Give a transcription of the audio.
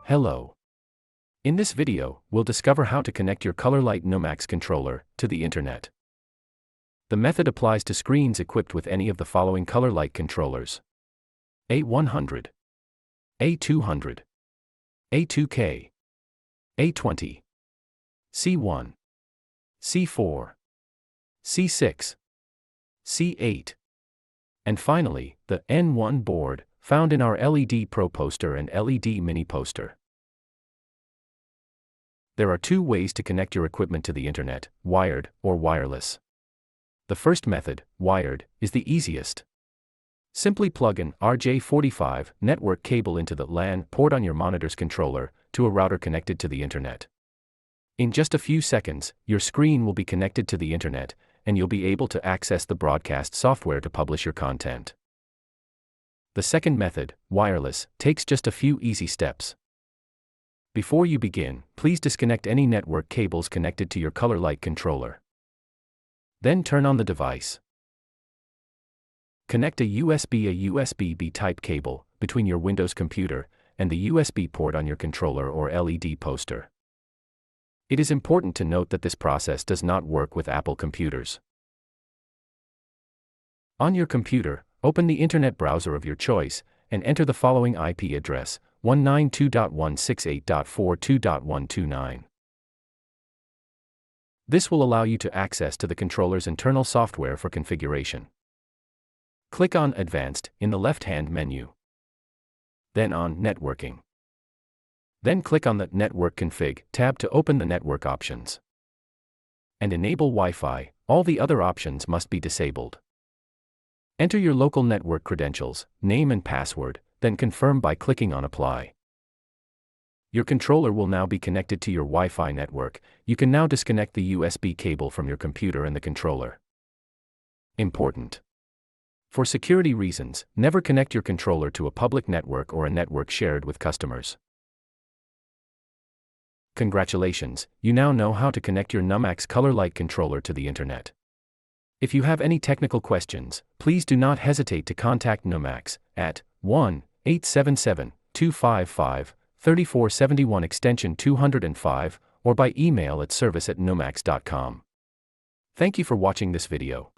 Hello. In this video, we'll discover how to connect your Colorlight Nummax controller to the internet. The method applies to screens equipped with any of the following Colorlight controllers: A100, A200, A2K, A20, C1, C4, C6, C8, and finally, the N1 board, found in our LED Pro poster and LED Mini poster. There are two ways to connect your equipment to the internet: wired or wireless. The first method, wired, is the easiest. Simply plug an RJ45 network cable into the LAN port on your monitor's controller to a router connected to the internet. In just a few seconds, your screen will be connected to the internet, and you'll be able to access the broadcast software to publish your content. The second method, wireless, takes just a few easy steps. Before you begin, please disconnect any network cables connected to your Colorlight controller. Then turn on the device. Connect a USB-B type cable between your Windows computer and the USB port on your controller or LED poster. It is important to note that this process does not work with Apple computers. On your computer, open the internet browser of your choice and enter the following IP address: 192.168.42.129. This will allow you to access to the controller's internal software for configuration. Click on Advanced in the left-hand menu. Then on Networking. Then click on the Network Config tab to open the network options. And enable Wi-Fi. All the other options must be disabled. Enter your local network credentials, name and password, then confirm by clicking on Apply. Your controller will now be connected to your Wi-Fi network. You can now disconnect the USB cable from your computer and the controller. Important. For security reasons, never connect your controller to a public network or a network shared with customers. Congratulations, you now know how to connect your Nummax Colorlight controller to the internet. If you have any technical questions, please do not hesitate to contact Nummax at 1-877-255-3471 extension 205 or by email at service@nummax.com. Thank you for watching this video.